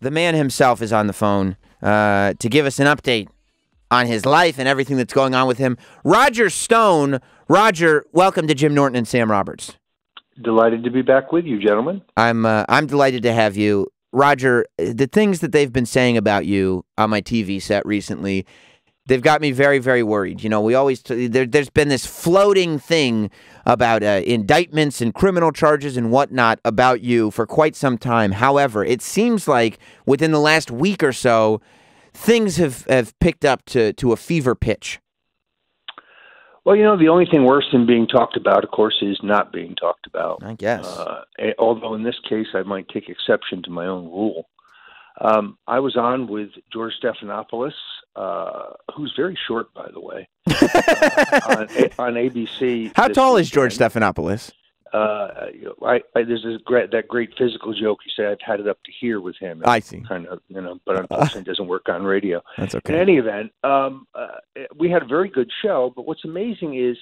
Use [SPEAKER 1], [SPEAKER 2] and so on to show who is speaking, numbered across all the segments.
[SPEAKER 1] the man himself is on the phone to give us an update on his life and everything that's going on with him. Roger Stone. Roger, welcome to Jim Norton and Sam Roberts.
[SPEAKER 2] Delighted to be back with you, gentlemen.
[SPEAKER 1] I'm delighted to have you. Roger, the things that they've been saying about you on my TV set recently, they've got me very, very worried. You know, we always there's been this floating thing about indictments and criminal charges and whatnot about you for quite some time. However, it seems like within the last week or so, things have picked up to a fever pitch.
[SPEAKER 2] Well, you know, the only thing worse than being talked about, of course, is not being talked about.
[SPEAKER 1] I guess.
[SPEAKER 2] Although in this case, I might take exception to my own rule. I was on with George Stephanopoulos, who's very short, by the way, on ABC.
[SPEAKER 1] How tall is George Stephanopoulos?
[SPEAKER 2] There's that great physical joke. You say I've had it up to here with him.
[SPEAKER 1] I see.
[SPEAKER 2] Kind of, but unfortunately, it doesn't work on radio.
[SPEAKER 1] That's okay.
[SPEAKER 2] In any event, we had a very good show. But what's amazing is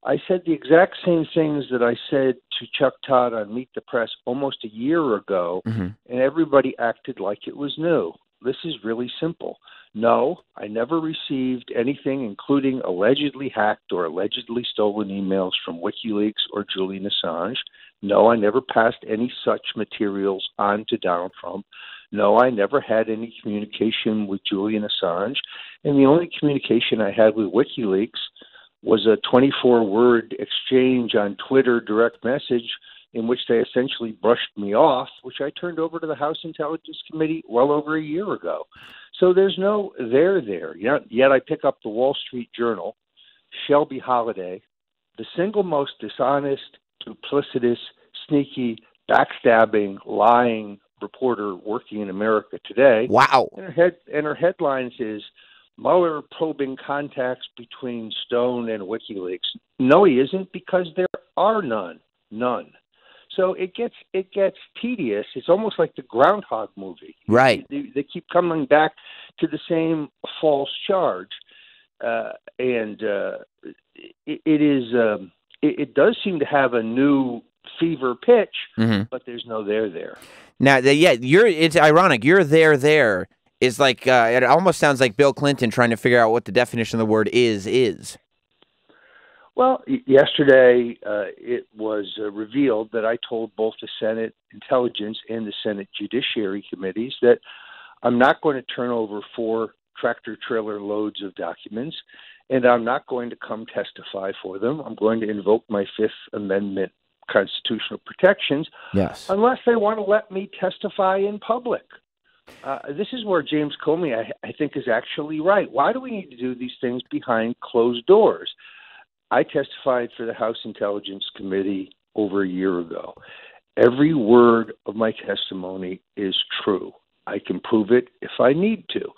[SPEAKER 2] I said the exact same things that I said to Chuck Todd on Meet the Press almost a year ago, and everybody acted like it was new. This is really simple. No, I never received anything, including allegedly hacked or allegedly stolen emails from WikiLeaks or Julian Assange. No, I never passed any such materials on to Donald Trump. No, I never had any communication with Julian Assange. And the only communication I had with WikiLeaks was a 24-word exchange on Twitter direct message in which they essentially brushed me off, which I turned over to the House Intelligence Committee well over a year ago. So there's no there. Yet I pick up the Wall Street Journal, Shelby Holiday, the single most dishonest, duplicitous, sneaky, backstabbing, lying reporter working in America today.
[SPEAKER 1] Wow.
[SPEAKER 2] And her headlines is, Mueller probing contacts between Stone and WikiLeaks. No, he isn't, because there are none. So it gets tedious. It's almost like the Groundhog movie.
[SPEAKER 1] Right.
[SPEAKER 2] They keep coming back to the same false charge, it does seem to have a new fever pitch, but there's no there.
[SPEAKER 1] Now, it's ironic. You're there. Is like it almost sounds like Bill Clinton trying to figure out what the definition of the word is.
[SPEAKER 2] Well, yesterday it was revealed that I told both the Senate Intelligence and the Senate Judiciary Committees that I'm not going to turn over 4 tractor-trailer loads of documents, and I'm not going to come testify for them. I'm going to invoke my Fifth Amendment constitutional protections, unless they want to let me testify in public. This is where James Comey, I think, is actually right. Why do we need to do these things behind closed doors? I testified for the House Intelligence Committee over a year ago. Every word of my testimony is true. I can prove it if I need to.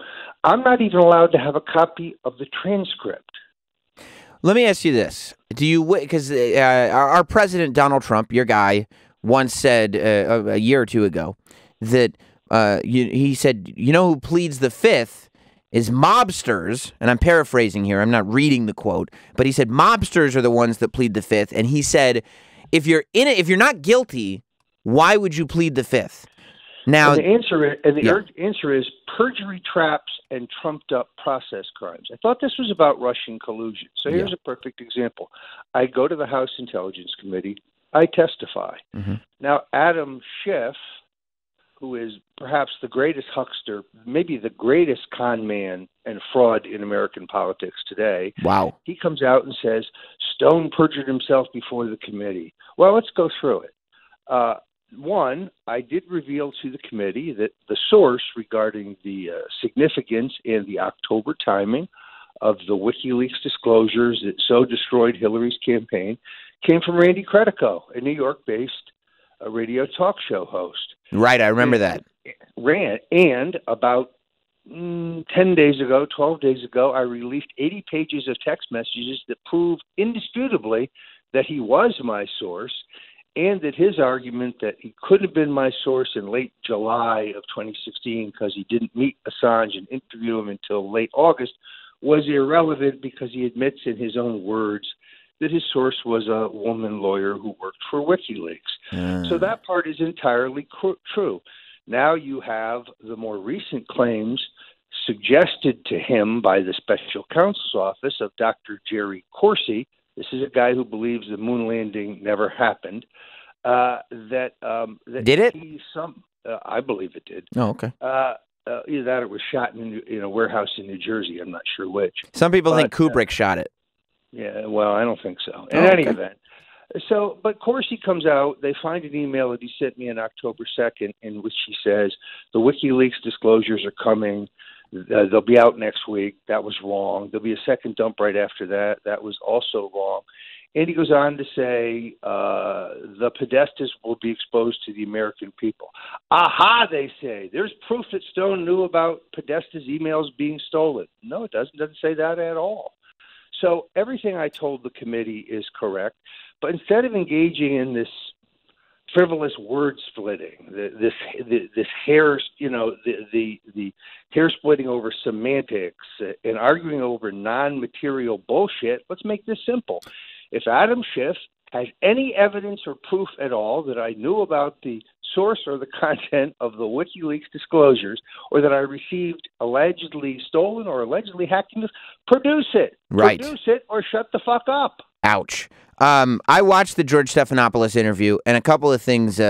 [SPEAKER 2] I'm not even allowed to have a copy of the transcript.
[SPEAKER 1] Let me ask you this. Because our president, Donald Trump, your guy, once said a year or two ago that he said, you know who pleads the Fifth is mobsters, and I'm paraphrasing here, I'm not reading the quote, but he said mobsters are the ones that plead the Fifth, and he said, if you're not guilty, why would you plead the Fifth? Now,
[SPEAKER 2] the answer is perjury traps and trumped-up process crimes. I thought this was about Russian collusion. So here's a perfect example. I go to the House Intelligence Committee. I testify. Now, Adam Schiff, who is perhaps the greatest huckster, maybe the greatest con man and fraud in American politics today.
[SPEAKER 1] Wow.
[SPEAKER 2] He comes out and says, Stone perjured himself before the committee. Well, let's go through it. One, I did reveal to the committee that the source regarding the significance and the October timing of the WikiLeaks disclosures that so destroyed Hillary's campaign came from Randy Credico, a New York-based radio talk show host.
[SPEAKER 1] Right, I remember that.
[SPEAKER 2] And about 10 days ago, 12 days ago, I released 80 pages of text messages that proved indisputably that he was my source, and that his argument that he could have been my source in late July of 2016 because he didn't meet Assange and interview him until late August was irrelevant because he admits in his own words that his source was a woman lawyer who worked for WikiLeaks. So that part is entirely true. Now you have the more recent claims suggested to him by the special counsel's office of Dr. Jerry Corsi. This is a guy who believes the moon landing never happened. That
[SPEAKER 1] did it?
[SPEAKER 2] I believe it did.
[SPEAKER 1] Oh, okay.
[SPEAKER 2] Either that or it was shot in a warehouse in New Jersey. I'm not sure which.
[SPEAKER 1] Some people think Kubrick shot it.
[SPEAKER 2] Yeah, well, I don't think so. In any event. So, but Corsi comes out. They find an email that he sent me on October 2nd in which he says, the WikiLeaks disclosures are coming. They'll be out next week. That was wrong. There'll be a second dump right after that. That was also wrong. And he goes on to say, the Podestas will be exposed to the American people. Aha, they say. There's proof that Stone knew about Podesta's emails being stolen. No, it doesn't. It doesn't say that at all. So everything I told the committee is correct. But instead of engaging in this frivolous word splitting, this hair, the hair splitting over semantics and arguing over non-material bullshit, let's make this simple. If Adam Schiff has any evidence or proof at all that I knew about the source or the content of the WikiLeaks disclosures, or that I received allegedly stolen or allegedly hacked, produce it.
[SPEAKER 1] Right.
[SPEAKER 2] Produce it or shut the fuck up.
[SPEAKER 1] Ouch. I watched the George Stephanopoulos interview, and a couple of things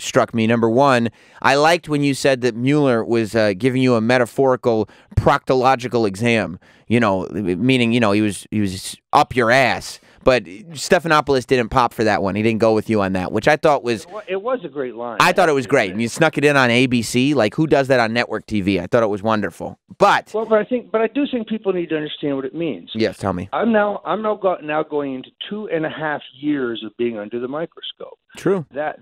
[SPEAKER 1] struck me. Number one, I liked when you said that Mueller was giving you a metaphorical proctological exam. Meaning, he was up your ass. But Stephanopoulos didn't pop for that one. He didn't go with you on that, which I thought was...
[SPEAKER 2] It was a great line.
[SPEAKER 1] I thought it was great. And you snuck it in on ABC. Like, who does that on network TV? I thought it was wonderful. But
[SPEAKER 2] I do think people need to understand what it means.
[SPEAKER 1] Yes, tell me.
[SPEAKER 2] I'm now going into 2.5 years of being under the microscope.
[SPEAKER 1] True.
[SPEAKER 2] That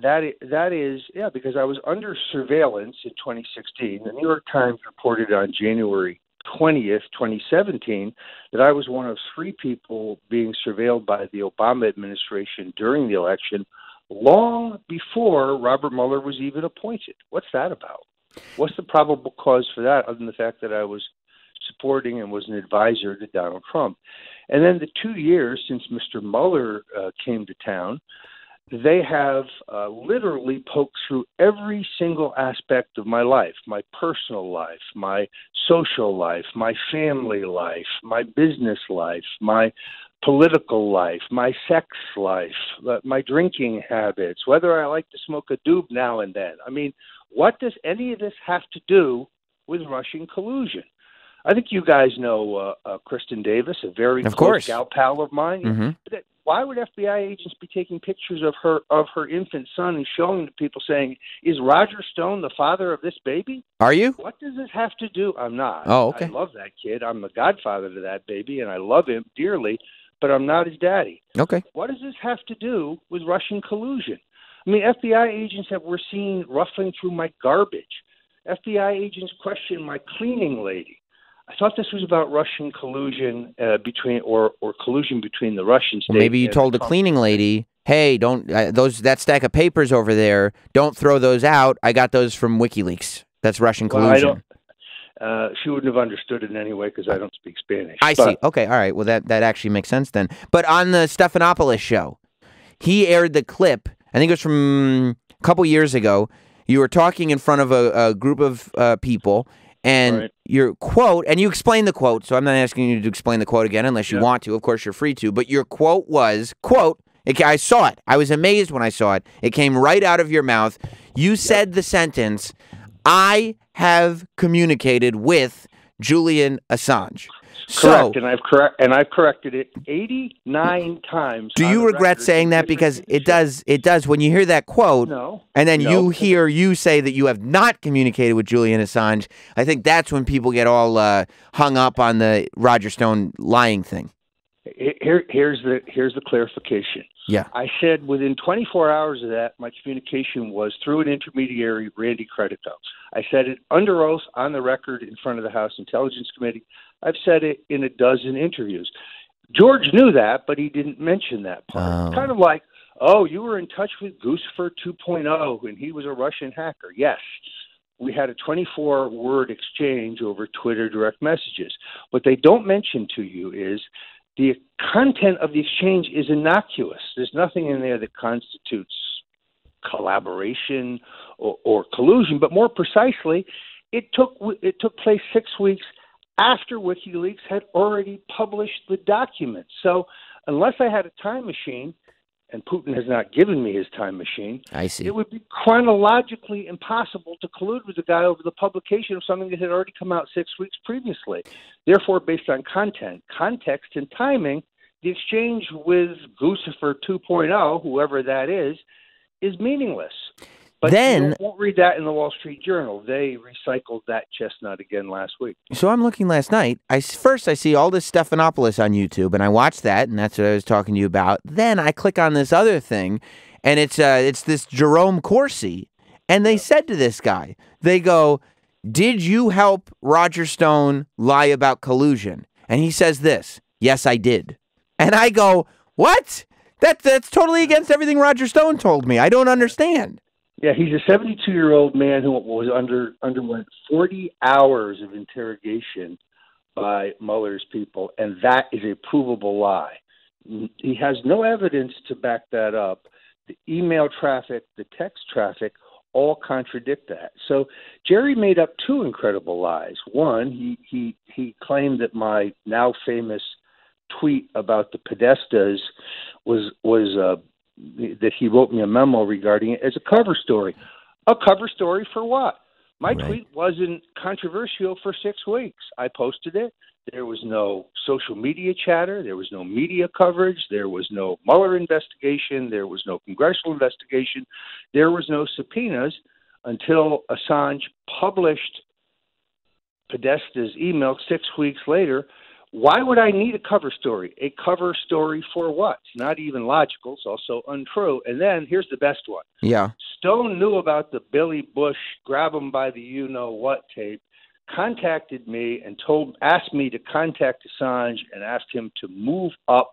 [SPEAKER 2] is, because I was under surveillance in 2016. The New York Times reported on January 20th, 2017, that I was one of 3 people being surveilled by the Obama administration during the election, long before Robert Mueller was even appointed. What's that about? What's the probable cause for that, other than the fact that I was supporting and was an advisor to Donald Trump? And then the 2 years since Mr. Mueller came to town, they have literally poked through every single aspect of my life, my personal life, my social life, my family life, my business life, my political life, my sex life, my drinking habits, whether I like to smoke a doob now and then. I mean, what does any of this have to do with Russian collusion? I think you guys know Kristen Davis, a very close gal pal of mine.
[SPEAKER 1] Mm-hmm.
[SPEAKER 2] But why would FBI agents be taking pictures of her infant son and showing to people, saying, "Is Roger Stone the father of this baby?"
[SPEAKER 1] Are you?
[SPEAKER 2] What does this have to do? I'm not.
[SPEAKER 1] Oh, okay.
[SPEAKER 2] I love that kid. I'm the godfather to that baby, and I love him dearly, but I'm not his daddy.
[SPEAKER 1] Okay.
[SPEAKER 2] What does this have to do with Russian collusion? I mean, FBI agents were seen ruffling through my garbage. FBI agents questioned my cleaning lady. I thought this was about Russian collusion collusion between the Russian state.
[SPEAKER 1] Well, maybe you told the cleaning lady, "Hey, don't that stack of papers over there. Don't throw those out. I got those from WikiLeaks. That's Russian collusion."
[SPEAKER 2] She wouldn't have understood it anyway because I don't speak Spanish.
[SPEAKER 1] I see. Okay, all right. Well, that actually makes sense then. But on the Stephanopoulos show, he aired the clip. I think it was from a couple years ago. You were talking in front of a group of people. And your quote, and you explained the quote, so I'm not asking you to explain the quote again unless you want to. Of course, you're free to. But your quote was, quote, I saw it. I was amazed when I saw it. It came right out of your mouth. You said the sentence, "I have communicated with Julian Assange."
[SPEAKER 2] Correct, and I've corrected it 89 times.
[SPEAKER 1] Do you regret saying that? Because it does when you hear that quote, and then you hear you say that you have not communicated with Julian Assange. I think that's when people get all hung up on the Roger Stone lying thing.
[SPEAKER 2] Here's the clarification.
[SPEAKER 1] Yeah,
[SPEAKER 2] I said within 24 hours of that, my communication was through an intermediary, Randy Credico. I said it under oath on the record in front of the House Intelligence Committee. I've said it in a dozen interviews. George knew that, but he didn't mention that part. It's kind of like, you were in touch with Guccifer 2.0, and he was a Russian hacker. Yes, we had a 24-word exchange over Twitter direct messages. What they don't mention to you is the content of the exchange is innocuous. There's nothing in there that constitutes collaboration or collusion, but more precisely, it took place 6 weeks after WikiLeaks had already published the documents. So unless I had a time machine, and Putin has not given me his time machine,
[SPEAKER 1] I see.
[SPEAKER 2] It would be chronologically impossible to collude with the guy over the publication of something that had already come out 6 weeks previously. Therefore, based on content, context, and timing, the exchange with Guccifer 2.0, whoever that is meaningless. But
[SPEAKER 1] then
[SPEAKER 2] you won't read that in the Wall Street Journal. They recycled that chestnut again last week.
[SPEAKER 1] So I'm looking last night. First I see all this Stephanopoulos on YouTube, and I watch that, and that's what I was talking to you about. Then I click on this other thing, and it's this Jerome Corsi, and they said to this guy, they go, "Did you help Roger Stone lie about collusion?" And he says this, "Yes, I did." And I go, "What? That's totally against everything Roger Stone told me. I don't understand."
[SPEAKER 2] Yeah, he's a 72-year-old man who underwent 40 hours of interrogation by Mueller's people, and that is a provable lie. He has no evidence to back that up. The email traffic, the text traffic, all contradict that. So Jerry made up two incredible lies. One, he claimed that my now famous tweet about the Podestas was that he wrote me a memo regarding it as a cover story. A cover story for what? My tweet wasn't controversial for 6 weeks. I posted it. There was no social media chatter. There was no media coverage. There was no Mueller investigation. There was no congressional investigation. There was no subpoenas until Assange published Podesta's email 6 weeks later. Why would I need a cover story? A cover story for what? It's not even logical. It's also untrue. And then here's the best one.
[SPEAKER 1] Yeah.
[SPEAKER 2] Stone knew about the Billy Bush grab him by the you-know-what tape, contacted me and asked me to contact Assange and asked him to move up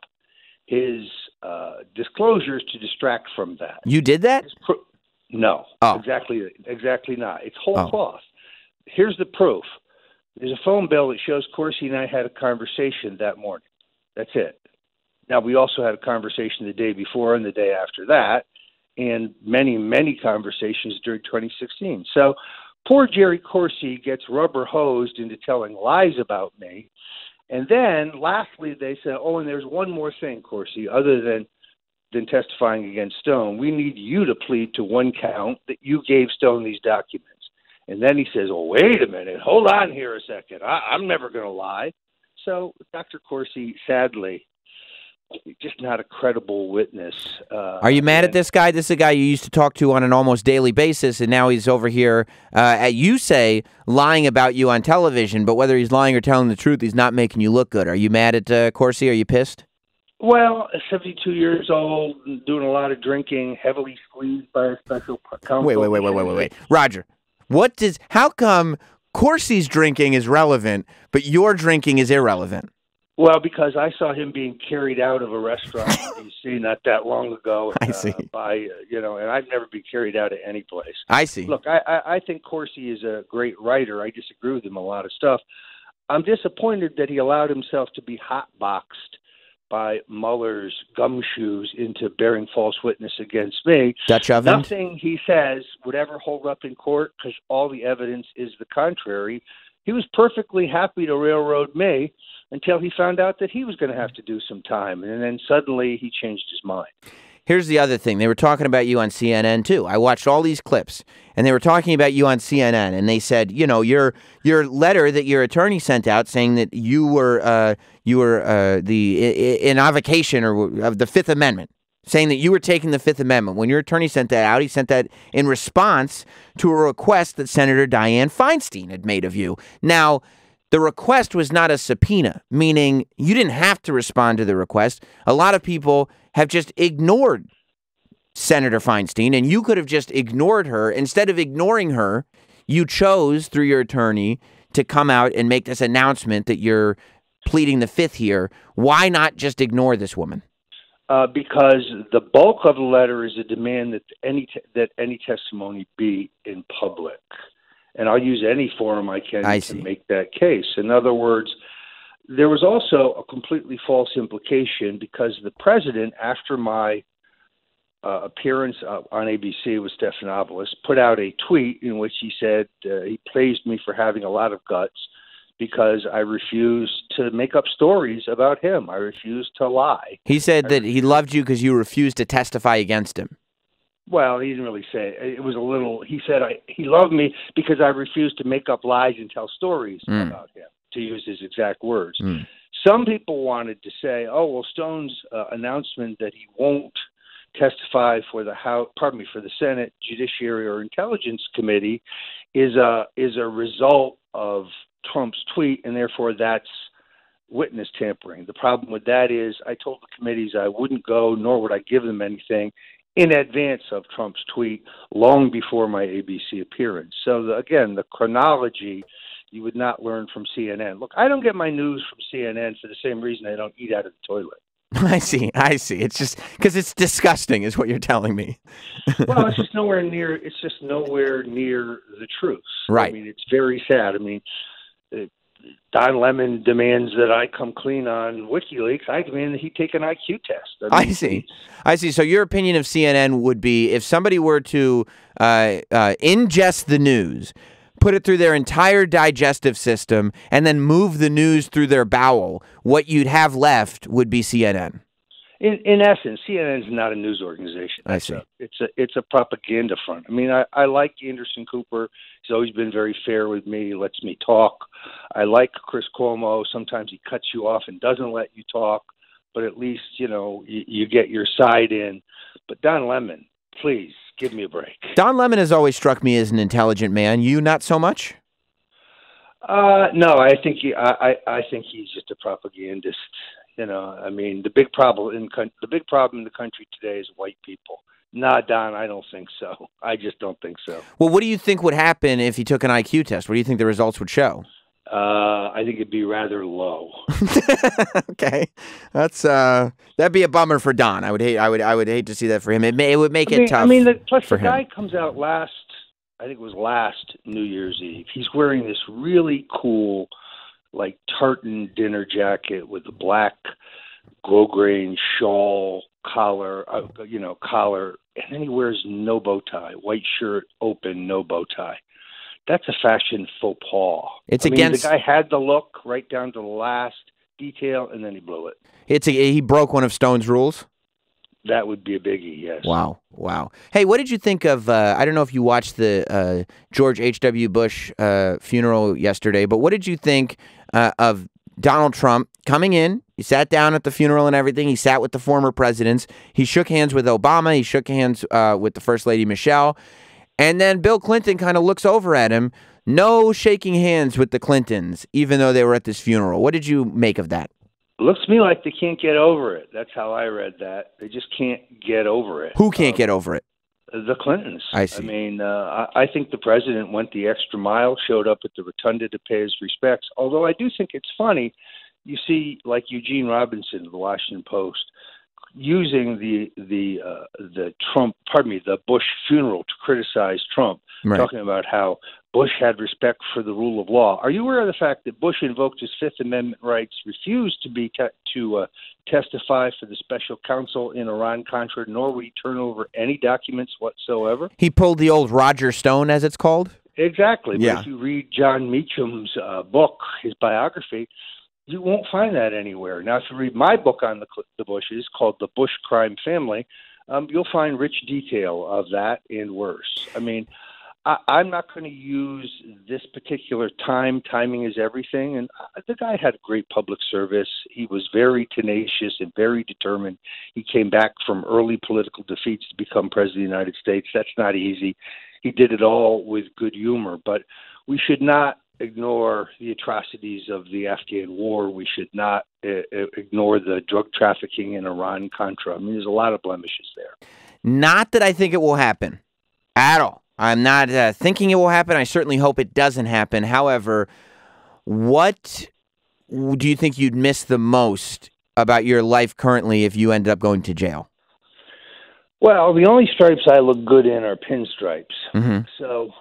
[SPEAKER 2] his disclosures to distract from that.
[SPEAKER 1] You did that?
[SPEAKER 2] No.
[SPEAKER 1] Oh.
[SPEAKER 2] Exactly not. It's whole cloth. Here's the proof. There's a phone bill that shows Corsi and I had a conversation that morning. That's it. Now, we also had a conversation the day before and the day after that, and many, many conversations during 2016. So poor Jerry Corsi gets rubber hosed into telling lies about me. And then, lastly, they said, oh, and there's one more thing, Corsi, other than testifying against Stone. We need you to plead to one count that you gave Stone these documents. And then he says, oh, wait a minute. Hold on here a second. I'm never going to lie. So Dr. Corsi, sadly, just not a credible witness.
[SPEAKER 1] Are you mad at this guy? This is a guy you used to talk to on an almost daily basis, and now he's over here, you say, lying about you on television, but whether he's lying or telling the truth, he's not making you look good. Are you mad at Corsi? Are you pissed?
[SPEAKER 2] Well, 72 years old, doing a lot of drinking, heavily squeezed by a special counsel.
[SPEAKER 1] Wait. Roger. How come Corsi's drinking is relevant, but your drinking is irrelevant?
[SPEAKER 2] Well, because I saw him being carried out of a restaurant in D.C. not that long ago.
[SPEAKER 1] I see.
[SPEAKER 2] And I've never been carried out at any place.
[SPEAKER 1] I see.
[SPEAKER 2] Look, I think Corsi is a great writer. I disagree with him on a lot of stuff. I'm disappointed that he allowed himself to be hotboxed by Mueller's gumshoes into bearing false witness against me.
[SPEAKER 1] Dutch oven?
[SPEAKER 2] Nothing he says would ever hold up in court because all the evidence is the contrary. He was perfectly happy to railroad me until he found out that he was going to have to do some time. And then suddenly he changed his mind.
[SPEAKER 1] Here's the other thing. They were talking about you on CNN, too. I watched all these clips, and they were talking about you on CNN, and they said, your letter that your attorney sent out saying that you were the invocation of the Fifth Amendment, saying that you were taking the Fifth Amendment. When your attorney sent that out, he sent that in response to a request that Senator Dianne Feinstein had made of you. Now, the request was not a subpoena, meaning you didn't have to respond to the request. A lot of people have just ignored Senator Feinstein, and you could have just ignored her. Instead of ignoring her, you chose, through your attorney, to come out and make this announcement that you're pleading the Fifth here. Why not just ignore this woman?
[SPEAKER 2] Because the bulk of the letter is a demand that any testimony be in public. And I'll use any forum I can to make that case. In other words, there was also a completely false implication because the president, after my appearance on ABC with Stephanopoulos, put out a tweet in which he said he praised me for having a lot of guts because I refused to make up stories about him. I refused to lie.
[SPEAKER 1] He said that he loved you because you refused to testify against him.
[SPEAKER 2] Well, he didn't really say it. It was a little. He said he loved me because I refused to make up lies and tell stories about him, to use his exact words. Some people wanted to say, "Oh, well, Stone's announcement that he won't testify for the for the Senate Judiciary or Intelligence Committee is a result of Trump's tweet, and therefore that's witness tampering." The problem with that is I told the committees I wouldn't go, nor would I give them anything in advance of Trump's tweet, long before my ABC appearance. So, again, the chronology you would not learn from CNN. Look, I don't get my news from CNN for the same reason I don't eat out of the toilet.
[SPEAKER 1] I see. It's just because it's disgusting is what you're telling me.
[SPEAKER 2] Well, it's just nowhere near the truth.
[SPEAKER 1] Right.
[SPEAKER 2] I mean, it's very sad. I mean, Don Lemon demands that I come clean on WikiLeaks. I demand that he take an IQ test.
[SPEAKER 1] I see. So your opinion of CNN would be if somebody were to ingest the news, put it through their entire digestive system, and then move the news through their bowel, what you'd have left would be CNN.
[SPEAKER 2] In essence, CNN is not a news organization.
[SPEAKER 1] I see.
[SPEAKER 2] It's a propaganda front. I mean, I like Anderson Cooper. He's always been very fair with me. He lets me talk. I like Chris Cuomo. Sometimes he cuts you off and doesn't let you talk, but at least, you get your side in. But Don Lemon, please give me a break.
[SPEAKER 1] Don Lemon has always struck me as an intelligent man. You not so much?
[SPEAKER 2] No, I think I think he's just a propagandist. I mean, the big problem in the country today is white people. Nah, Don, I don't think so. I just don't think so.
[SPEAKER 1] Well, what do you think would happen if he took an IQ test? What do you think the results would show?
[SPEAKER 2] I think it'd be rather low.
[SPEAKER 1] Okay, that'd be a bummer for Don. I would hate to see that for him. It would make it tough.
[SPEAKER 2] Plus
[SPEAKER 1] for
[SPEAKER 2] the guy comes out last New Year's Eve. He's wearing this really cool, like tartan dinner jacket with a black grosgrain shawl collar, and then he wears no bow tie, white shirt, open, no bow tie. That's a fashion faux pas. The guy had the look right down to the last detail, and then he blew it.
[SPEAKER 1] He broke one of Stone's rules.
[SPEAKER 2] That would be a biggie, yes.
[SPEAKER 1] Wow. Hey, what did you think of, I don't know if you watched the George H.W. Bush funeral yesterday, but what did you think of Donald Trump coming in? He sat down at the funeral and everything. He sat with the former presidents. He shook hands with Obama. He shook hands with the First Lady, Michelle. And then Bill Clinton kind of looks over at him. No shaking hands with the Clintons, even though they were at this funeral. What did you make of that?
[SPEAKER 2] It looks to me like they can't get over it. That's how I read that. They just can't get over it.
[SPEAKER 1] Who can't get over it?
[SPEAKER 2] The Clintons.
[SPEAKER 1] I see.
[SPEAKER 2] I mean, I think the president went the extra mile, showed up at the rotunda to pay his respects. Although I do think it's funny, you see, like Eugene Robinson of the Washington Post, using the Bush funeral to criticize Trump,
[SPEAKER 1] right,
[SPEAKER 2] talking about how Bush had respect for the rule of law. Are you aware of the fact that Bush invoked his Fifth Amendment rights, refused to testify for the special counsel in Iran-Contra, nor would he turn over any documents whatsoever?
[SPEAKER 1] He pulled the old Roger Stone, as it's called?
[SPEAKER 2] Exactly.
[SPEAKER 1] Yeah.
[SPEAKER 2] But if you read John Meacham's book, his biography, you won't find that anywhere. Now, if you read my book on the Bushes, called The Bush Crime Family, you'll find rich detail of that and worse. I mean, I'm not going to use this particular time. Timing is everything. And the guy had a great public service. He was very tenacious and very determined. He came back from early political defeats to become president of the United States. That's not easy. He did it all with good humor. But we should not ignore the atrocities of the Afghan war. We should not ignore the drug trafficking in Iran-Contra. I mean, there's a lot of blemishes there.
[SPEAKER 1] Not that I think it will happen at all. I'm not thinking it will happen. I certainly hope it doesn't happen. However, what do you think you'd miss the most about your life currently if you ended up going to jail?
[SPEAKER 2] Well, the only stripes I look good in are pinstripes.
[SPEAKER 1] Mm-hmm.
[SPEAKER 2] So,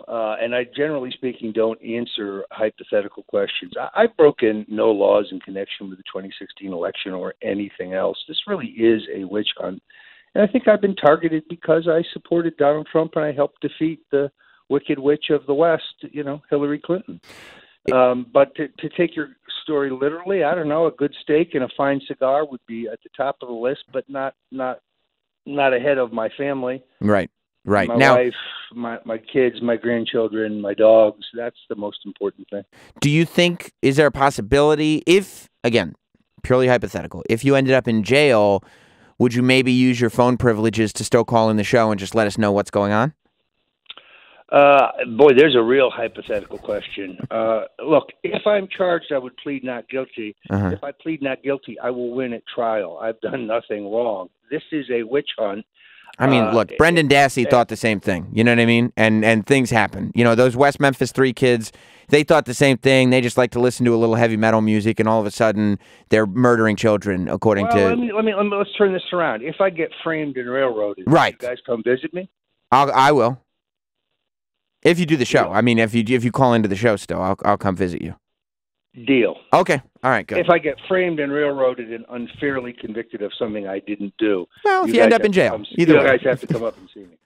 [SPEAKER 2] and I, generally speaking, don't answer hypothetical questions. I've broken no laws in connection with the 2016 election or anything else. This really is a witch hunt. And I think I've been targeted because I supported Donald Trump and I helped defeat the Wicked Witch of the West, Hillary Clinton. But to take your story literally, I don't know, a good steak and a fine cigar would be at the top of the list, but not ahead of my family.
[SPEAKER 1] Right.
[SPEAKER 2] My wife, my kids, my grandchildren, my dogs. That's the most important thing.
[SPEAKER 1] Do you think, is there a possibility, if, again, purely hypothetical, if you ended up in jail, would you maybe use your phone privileges to still call in the show and just let us know what's going on?
[SPEAKER 2] Boy, there's a real hypothetical question. Look, if I'm charged, I would plead not guilty. If I plead not guilty, I will win at trial. I've done nothing wrong. This is a witch hunt.
[SPEAKER 1] I mean, look, Brendan Dassey thought the same thing. You know what I mean? And things happen. Those West Memphis 3 kids, they thought the same thing. They just like to listen to a little heavy metal music, and all of a sudden, they're murdering children. According to
[SPEAKER 2] let's turn this around. If I get framed and railroaded,
[SPEAKER 1] right?
[SPEAKER 2] You guys come visit me.
[SPEAKER 1] I will. If you do the show, I mean, if you call into the show still, I'll come visit you.
[SPEAKER 2] Deal.
[SPEAKER 1] Okay. All right. Good.
[SPEAKER 2] If I get framed and railroaded and unfairly convicted of something I didn't do,
[SPEAKER 1] well, if you end up in jail, either way,
[SPEAKER 2] you guys have to come up and see me.